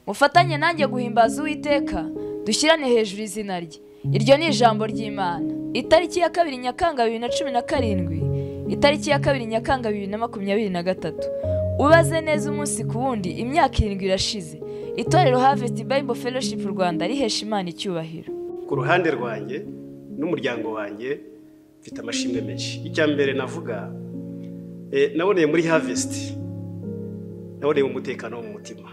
mufatanye nanjye guhimbaza Uwiteka, dushyirane hejuru izina rye. Iryo ni ijambo ry'Imana. Itariki ya 2 Nyakanga 2017, itariki ya 2 Nyakanga 2023. Ubaze neza umunsi ku wundi, imyaka 7 irashize. Itorero Harvest Bible Fellowship Rwanda rihesha Imana icyubahiro. Ku ruhande rwanjye n'umuryango wanjye mfite amashimwe menshi. Icya mbere navuga, naboneye muri Harvest, naboneye umutekano wo mu mutima.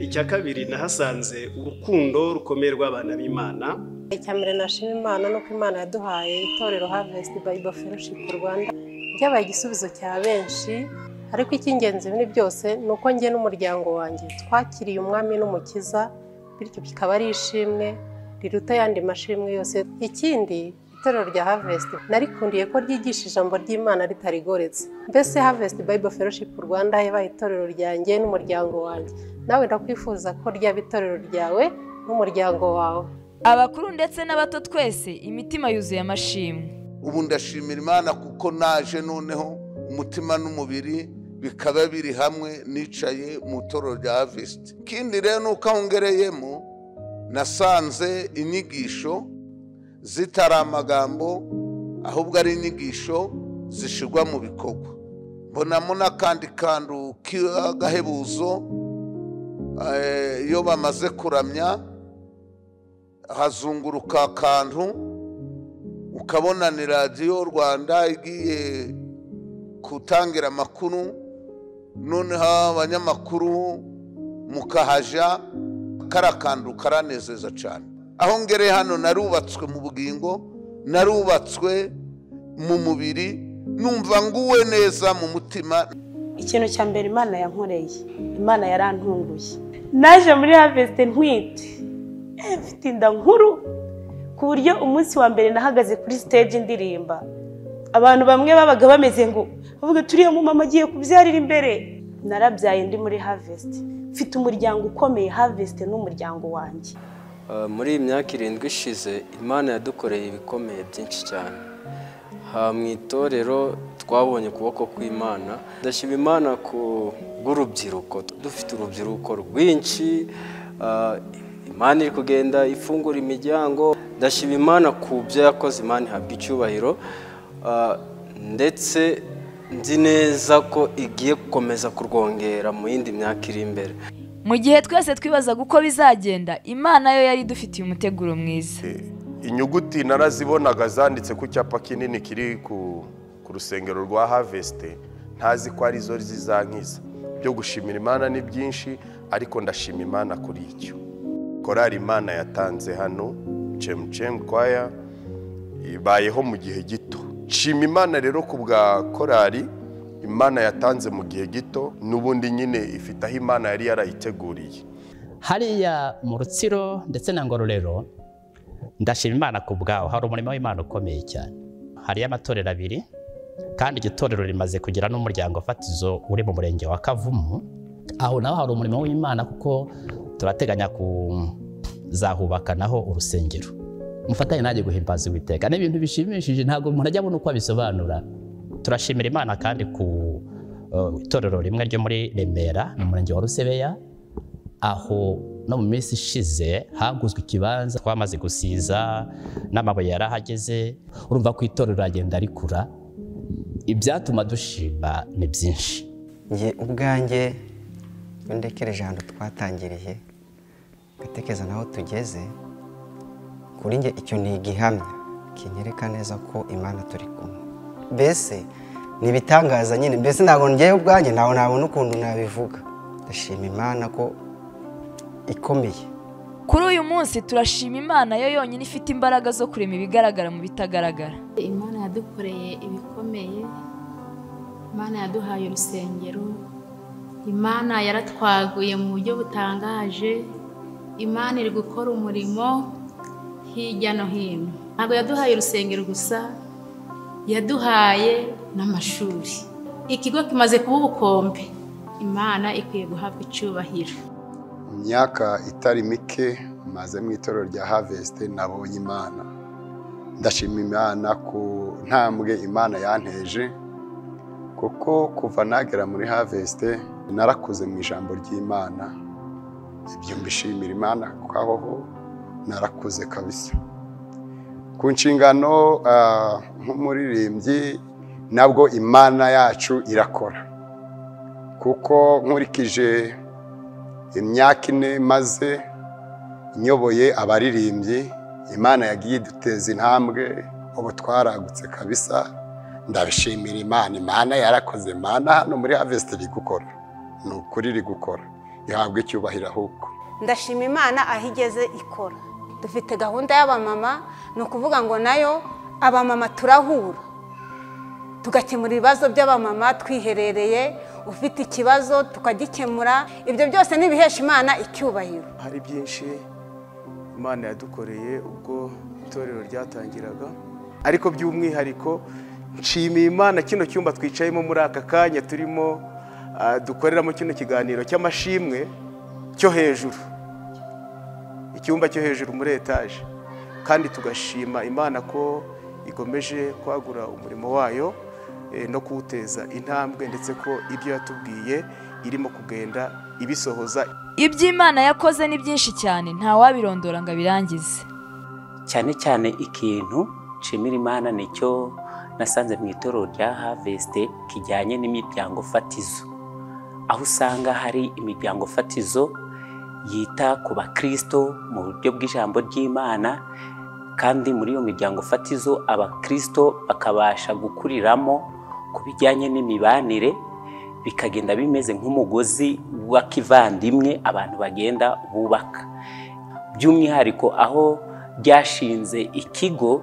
Icya kabiri nahasanze urukundo rukomeye rw'abana b'Imana. Icya mbere nashima Imana nuko Imana yaduhaye itorero Harvest Bible Fellowship Rwanda ryabaye igisubizo cya benshi, ariko icy'ingenzi muri byose nuko njye n'umuryango wanjye twakiriye umwami n'umukiza, bityo bikaba ari ishimwe riruta yandi mashimwe yose. Ikindi, itorero rya Harvest narikundiye ko ryigisha ijambo ry'Imana ritarigoretse. Mbese Harvest Bible Fellowship Rwanda yabaye itorero ryanjye n'umuryango wanjye. Nawe ndakwifuza ko ryaba itorero ryawe n'umuryango wawe. Abakuru ndetse n'abato twese imitima yuzuye amashimwe. Ubu ndashimira Imana kuko naje noneho umutima n'umubiri bikaba biri hamwe, nicaye mu itorero rya Harvest. Kindi rero nuko ahongereyemo nasanze inyigisho zitari amagambo, ahubwo ari inyigisho zishirwa mu bikorwa. Mbonamo n'akandi kantu k'agahebuzo, iyo bamaze kuramya hazunguruka akantu ukabona ni radiyo Rwanda igiye gutangira amakuru, noneho abanyamakuru mukahaja, karakantu karanezeza cyane. Aho ngereye hano narubatswe mu bugingo, narubatswe mu mubiri, numva nguwe neza mu mutima. Ikintu cya mbere Imana yankoreye, Imana yarantunguye. Naje muri Harvest ntwite, mfite inda nkuru, ku buryo umunsi wa mbere nahagaze kuri stage indirimba, abantu bamwe babaga bameze ngo bavuga turiye mu mama agiye kubyarira imbere. Narabyaye ndi muri Harvest, mfite umuryango ukomeye. Harvest n'umuryango wanjye. Muri iyi myaka 7 ishize Imana yadukoreye ibikomeye byinshi cyane. Mu itorero twabonye kuboko kw'Imana. Ndashima Imana ku bw'urubyiruko, dufite urubyiruko rwinshi, Imana iri kugenda ifungura imiryango. Ndashima Imana ku byo yakoze, Imana ihabwa icyubahiro, ndetse nzi neza ko igiye gukomeza kurwongera mu yindi myaka iri imbere. Mu gihe twese twibazaga uko bizagenda, Imana yo yari dufitiye umuteguro mwiza. Inyuguti narazibonaga zanditse ku cyapa kinini kiri ku rusengero rwa Harvest, ntazi ko ari zo zizankiza. Byo gushimira Imana ni byinshi, ariko ndashima Imana kuri icyo. Korali Imana yatanze hano, Chem Choir, ibayeho mu gihe gito. Shima Imana rero ku bwa korali Imana yatanze mu gihe gito, n'ubundi nyine ifite aho Imana yari yarayiteguriye. Hariya mu Rutsiro ndetse na Ngororero ndashima Imana ku bwaho, hari umurimo w'Imana ukomeye cyane. Hari amatorero 2, kandi iryo torero rimaze kugira n'umuryango fatizo uri mu murenge wa Kavumu. Aho naho hari umurimo w'Imana kuko turateganya kuzahubaka naho urusengero. Mufatanye nanjye guhimbaza Uwiteka. N'ibintu bishimishije ntabwo umuntu ajya abona uko abisobanura. Turashimira Imana kandi ku itorero rimwe ryo muri Remera mu murenge wa Rusebeya, aho no mu minsi ishize haguzwe ikibanza, twamaze gusiza n'amabuye yarahageze. Urumva ko itorero agenda rikura. Ibyatuma dushima ni byinshi. Nge ubwanjye ndekereje ahantu twatangiriye, gatekeza naho tugeze, kuri nge icyo ni igihamya kinyereka neza ko Imana turi kumwe. Mbese ni ibitangaza nyine, mbese ntabwo ngewe ubwanjye nabona ukuntu nabivuga. Ndashima Imana ko ikomeye. Kuri uyu munsi turashima Imana yo yonyine ifite imbaraga zo kurema ibigaragara mu bitagaragara. Imana yadukoreye ibikomeye, Imana yaduhaye urusengero, Imana yaratwaguye mu buryo butangaje, Imana iri gukora umurimo hirya no hino. Ntabwo yaduhaye urusengero gusa, yaduhaye n'amashuri. Ikigo kimaze kuba ubukombe, Imana ikwiye guhabwa icyubahiro. Myaka itari mike maze mu itorero rya Harvest nabonye Imana. Ndashima Imana ku ntambwe Imana yanteje, kuko kuva nagera muri Harvest narakuze mu ijambo ry'Imana. ibyo mbishimira imana kwaho narakuze kabisa. Ku nshingano nk'umuririmbyi nabwo imana yacu irakora, kuko nkurikije imyaka 4 maze nyoboye abaririmbyi, imana yagiye iduteza intambwe, ubu twaragutse kabisa. Ndabishimira imana yarakoze. Imana hano muri Harvest iri gukora, ni ukuri iri gukora, ihabwa icyubahiro ahubwo. Ndashima imana aho igeze ikora. Dufite gahunda y'abamama, ni ukuvuga ngo nayo abamama turahura tugakemura ibibazo by'abamama twiherereye, ufite ikibazo tukagikemura. Ibyo byose nibihesha imana icyubahiro. Hari byinshi imana yadukoreye ubwo itorero ryatangiraga, ariko by'umwihariko nshimiye imana kino cyumba twicayemo muri aka kanya turimo dukoreramo kino kiganiro cy'amashimwe cyo hejuru, icyumba cyo hejuru muri etaje, kandi tugashima imana ko ikomeje kwagura umurimo wayo no kuwuteza intambwe, ndetse ko ibyo yatubwiye irimo kugenda ibisohoza. Iby'Imana yakoze ni byinshi cyane, nta wabirondora ngo abirangize. Cyane cyane ikintu nshimira imana nicyo nasanze mu itorero rya Harvest kijyanye n'imiryango fatizo, aho usanga hari imiryango fatizo yita ku bakristo mu buryo bw'ijambo ry'Imana, kandi muri iyo miryango fatizo abakristo bakabasha gukuriramo ku bijyanye n'imibanire, bikagenda bimeze nk'umugozi wa kivandimwe abantu bagenda bubaka. By'umwihariko aho ryashinze ikigo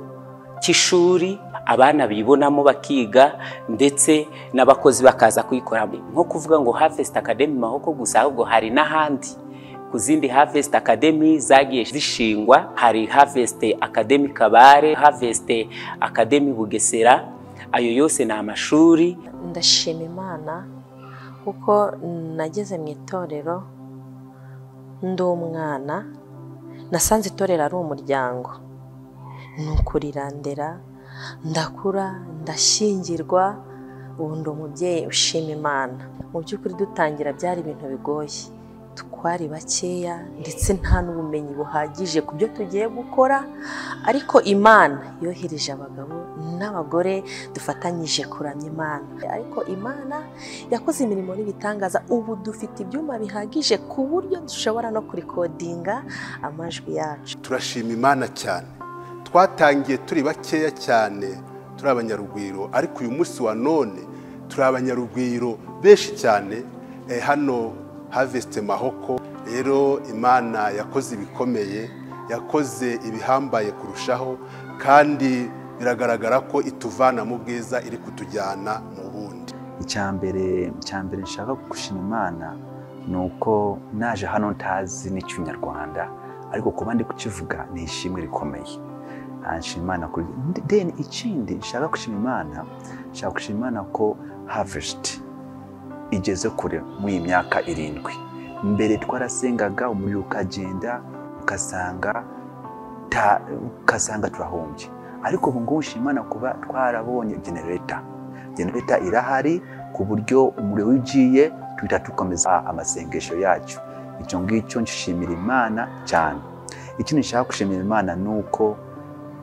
cy'ishuri abana bibonamo bakiga, ndetse n'abakozi bakaza kuyikoramo. Nko kuvuga ngo Harvest Academy Mahoko gusa, ahubwo hari n'ahandi ku zindi Harvest Academy zagiye zishingwa. Hari Harvest Academy Kabare, Harvest Academy Bugesera, ayo yose ni amashuri. Ndashima imana kuko nageze mu itorero ndi umwana, nasanze itorero ari umuryango, nukurirandera ndakura ndashingirwa, ubu ndi umubyeyi ushima imana. Mu by'ukuri dutangira byari ibintu bigoye, twari bakeya ndetse nta n'ubumenyi buhagije ku byo tugiye gukora, ariko imana yohereje abagabo n'abagore dufatanyije kuramya imana. Ariko imana yakoze imirimo n'ibitangaza, ubu dufite ibyuma bihagije ku buryo dushobora no kurikodinga amajwi yacu. Turashima imana cyane. Twatangiye turi bakeya cyane, turi abanyarugwiro, ariko uyu munsi wa none turi abanyarugwiro benshi cyane hano Harvest Mahoko. Rero imana yakoze ibikomeye, yakoze ibihambaye kurushaho, kandi biragaragara ko ituvana mu bwiza iri kutujyana mu bundi. Icyambere nshaka gushima imana nuko naje hano ntazi n'icyunyarwanda, ariko kuba ndi kukivuga ni ishimwe rikomeye. Nshima imana kuri then ikindi nshaka gushima imana ko Harvest igeze kure mu imyaka 7. Mbere twarasengaga umuriro ukagenda ukasanga turahombye, ariko ubu ngubu nshimana kuba twarabonye generator irahari, ku buryo umuriro ugiye tuhita tukomeza amasengesho yacu. Icyo ngicyo nshimira imana cyane. Ikindi nshaka gushimira imana nuko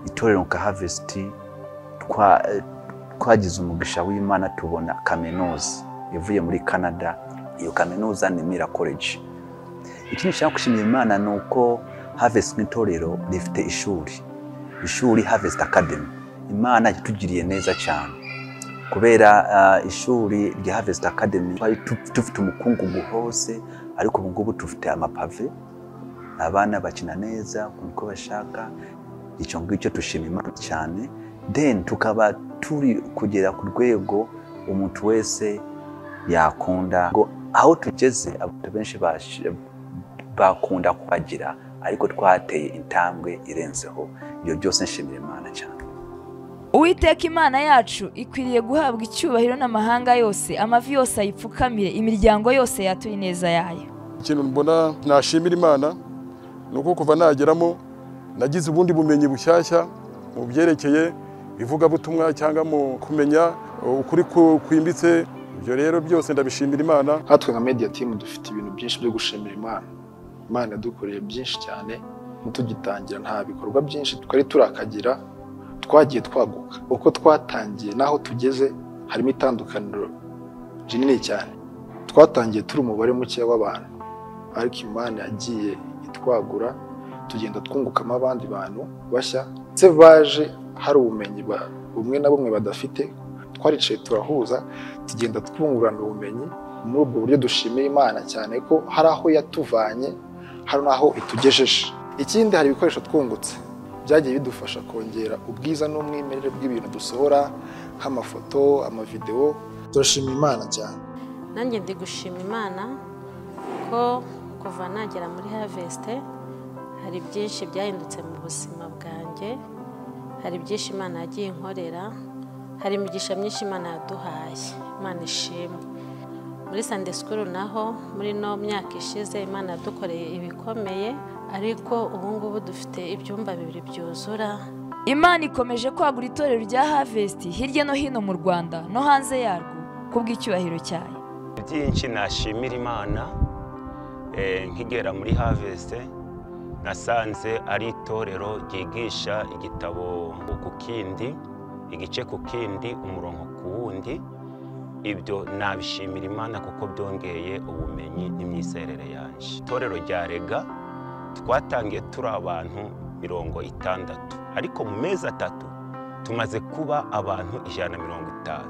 itorero nka Harvest twagize umugisha w'Imana, tubona kaminuza ivuye muri Canada. Iyo kaminuza ni Mira College. Ikindi nshaka gushimira imana nuko Harvest n'itorero rifite ishuri Harvest Academy. Imana yatugiriye neza cyane, kubera ishuri rya Harvest Academy dufite umukungugu hose, ariko ubu ngubu dufite amapave, abana bakina neza uko bashaka. Icyo ngicyo tushima imana cyane. Then tukaba turi kugera ku rwego umuntu wese yakunda, ngo aho tugeze abantu benshi bakunda kuhagira, ariko twateye intambwe irenzeho. Ibyo byose nshimira imana cyane. Uwiteka imana yacu ikwiriye guhabwa icyubahiro n'amahanga yose, amavi yose ayipfukamire, imiryango yose yatuye neza yayo. Ikintu mbona nashimira imana nuko kuva nageramo nagize ubundi bumenyi bushyashya mu byerekeye ivugabutumwa cyangwa mu kumenya ukuri kwimbitse. Ibyo rero byose ndabishimira imana. Hatwe nka media team dufite ibintu byinshi byo gushimira imana. Imana yadukoreye byinshi cyane, tugitangira nta bikorwa byinshi twari turakagira, twagiye twaguka. Uko twatangiye naho tugeze harimo itandukaniro rinini cyane. Twatangiye turi umubare muke w'abantu, ariko Imana yagiye itwagura, tugenda twungukamo abandi bantu bashya, se baje hari ubumenyi bumwe na bumwe badafite. Twaricaye turahuza, tugenda twungurana ubumenyi. Muri ubwo buryo dushimira Imana cyane ko hari aho yatuvanye, hari n'aho itugejeje. Ikindi, hari ibikoresho twungutse byagiye bidufasha kongera ubwiza n'umwimerere bw'ibintu dusohora, nk'amafoto, amavideo. Turashimira Imana cyane. Nanjye ndi gushima Imana ko kuva nagera muri Harvest hari byinshi byahindutse mu buzima bwanjye, hari byinshi Imana yagiye inkorera, hari imigisha myinshi Imana yaduhaye. Imana ishimwe. Muri Sunday School naho muri no myaka ishize Imana yadukoreye ibikomeye, ariko ubu ngubu dufite ibyumba 2 byuzura. Imana ikomeje kwagura itorero rya Harvest hirya no hino mu Rwanda no hanze yarwo kubw'icyubahiro cyayo. Byinshi nashimira Imana, nkigera muri Harvest nasanze ari itorero ryigisha igitabo ku kindi, igice ku kindi, umurongo ku wundi. Ibyo nabishimira Imana kuko byongeye ubumenyi n'imyizerere yanjye. Itorero rya Rega twatangiye turi abantu 60, ariko mu mezi 3 tumaze kuba abantu 150.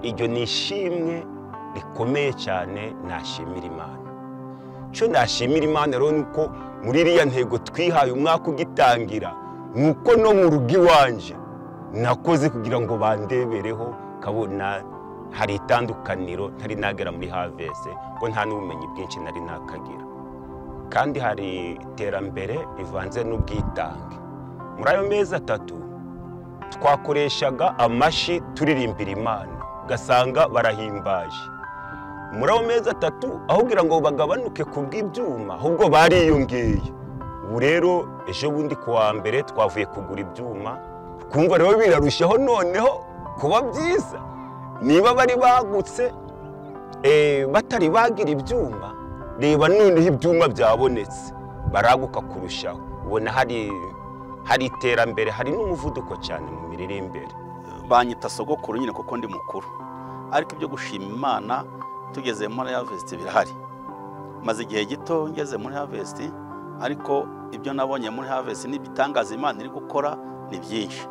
Iryo ni ishimwe rikomeye cyane nashimira Imana. Cyo nashimira Imana rero nuko muri iriya ntego twihaye umwaka ugitangira, nuko no mu rugo iwanje nakoze kugira ngo bandebereho, kabona hari itandukaniro ntari nagera muri Harvest, ngo nta n'ubumenyi bwinshi nari nakagira, kandi hari iterambere rivanze n'ubwitange. Muri ayo mezi 3 twakoreshaga amashi turirimbira Imana, gasanga barahimbaje. Muri ayo mezi 3 aho kugira ngo bagabanuke kubw'ibyuma, ahubwo bariyongeye. Ubu rero ejo bundi kuwa mbere twavuye kugura ibyuma, kumva rero birarushaho noneho kuba byiza. Niba bari bagutse batari bagira ibyuma, reba noneho ibyuma byabonetse baraguka kurushaho. Ubona hari iterambere, hari n'umuvuduko cyane mu miririmbere. Banyita sogokuru nyine kuko ndi mukuru, ariko ibyo gushima Imana tugeze muri Harvest birahari. Maze igihe gito ngeze muri Harvest, ariko ibyo nabonye muri Harvest n'ibitangaza Imana iri gukora ni byinshi.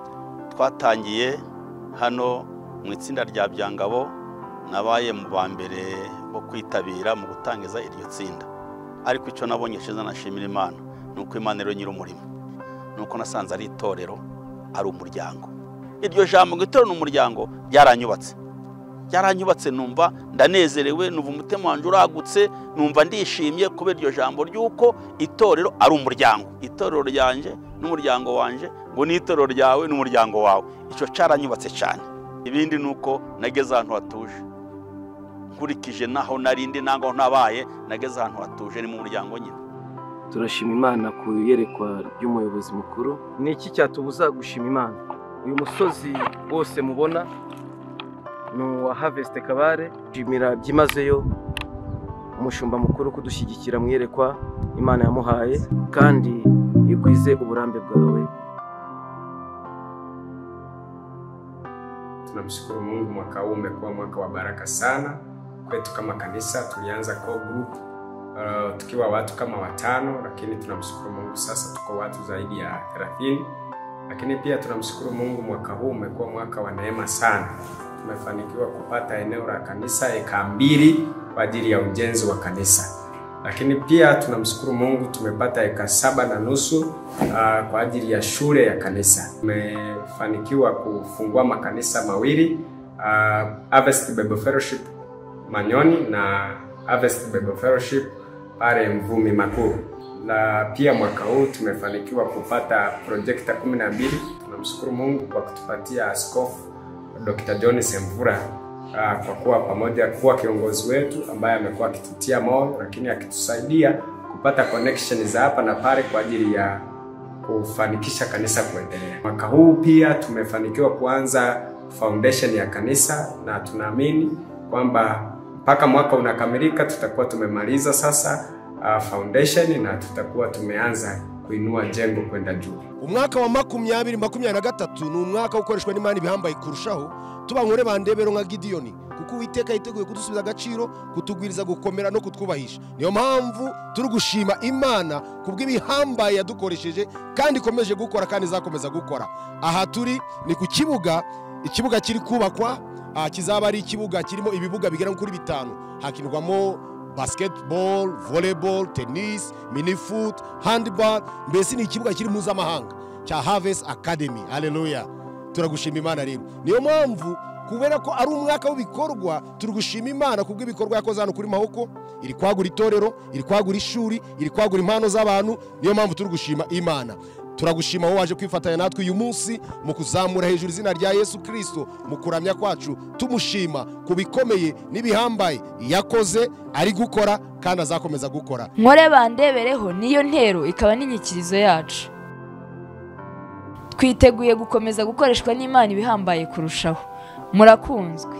Twatangiye hano mu itsinda rya Byangabo, nabaye mu ba mbere bo kwitabira mu gutangiza iryo tsinda. Ariko icyo nabonye cyiza nashimira Imana nuko Imana rero nyiri umurimo, nuko nasanze ari itorero, ari umuryango. Iryo jambo ngo itorero n'umuryango byaranyubatse, numva ndanezerewe, numva umutima wanje uragutse, numva ndishimye kubera iryo jambo ry'uko itorero ari umuryango. Itorero ryanje n'umuryango wanje, ngo ni itorero ryawe n'umuryango wawe. Icyo cyaranyubatse cyane. Ibindi nuko nageze ahantu hatuje, nkurikije naho narindi nango nabaye, nageze ahantu hatuje, ni mu muryango nyine. Turashima Imana ku yerekwa ry'umuyobozi mukuru. Ni iki cyatubuza gushima Imana? Uyu musozi wose mubona ni uwa Harvest Kabare. Shimira byimazeyo umushumba mukuru kudushyigikira mu yerekwa Imana yamuhaye, kandi igwize uburambe bwawe. Tunamshukuru Mungu, mwaka huu umekuwa mwaka wa baraka sana kwetu kama kanisa. Tulianza core group tukiwa watu kama 5, lakini tunamshukuru Mungu sasa tuko watu zaidi ya 30. Lakini pia tunamshukuru Mungu, mwaka huu umekuwa mwaka wa neema sana. Tumefanikiwa kupata eneo la kanisa eka 2 kwa ajili ya ujenzi wa kanisa. Lakini pia tunamshukuru Mungu, tumepata eka 7.5 kwa ajili ya shule ya kanisa. Tumefanikiwa kufungua makanisa 2, Harvest Bible Fellowship Manyoni na Harvest Bible Fellowship pale Mvumi Makuru. Na pia mwaka huu tumefanikiwa kupata projekta 12. Tunamshukuru Mungu kwa kutupatia Askofu Dr. John Semvura kwa kuwa pamoja, kuwa kiongozi wetu ambaye amekuwa akitutia moyo, lakini akitusaidia kupata connection za hapa na pale kwa ajili ya kufanikisha kanisa kuendelea. Mwaka huu pia tumefanikiwa kuanza foundation ya kanisa, na tunaamini kwamba mpaka mwaka unakamilika tutakuwa tumemaliza sasa foundation na tutakuwa tumeanza kuinua jengo kwenda juu. Umwaka wa 2023 ni umwaka ukoreshwa n'Imana ibihambaye kurushaho. Tubankore bandebero nka Gidiyoni kuko Uwiteka yiteguye kudusubiza agaciro, kutugwiriza gukomera no kutwubahisha. Niyo mpamvu turi gushima Imana kubw'ibihambaye yadukoresheje kandi ikomeje gukora kandi izakomeza gukora. Aha turi ni ku ikibuga kiri kubakwa, kizaba ari ikibuga kirimo ibibuga bigera kuri 5, hakinirwamo basketball, volleyball, tennis, mini foot, handball, mbese ni ikibuga kiri mpuzamahanga cya Harvest Academy. Haleluya, turagushima Imana rero. Niyo mpamvu kubera ko ari umwaka w'ibikorwa, turugushima Imana kubw'ibikorwa yakoze hano kuri Mahoko, iri kwagura itorero, iri kwagura ishuri, iri kwagura impano z'abantu. Niyo mpamvu turugushima Imana. Turagushima wowe waje kwifatanya natwe uyu munsi mu kuzamura hejuru izina rya Yesu Kristo, mu kuramya kwacu tumushima kubikomeye n'ibihambaye yakoze, ari gukora kandi azakomeza gukora. Nkore bandebereho niyo ntero ikaba n'inyikirizo yacu. Twiteguye gukomeza gukoreshwa n'Imana ibihambaye kurushaho. Murakunzwe.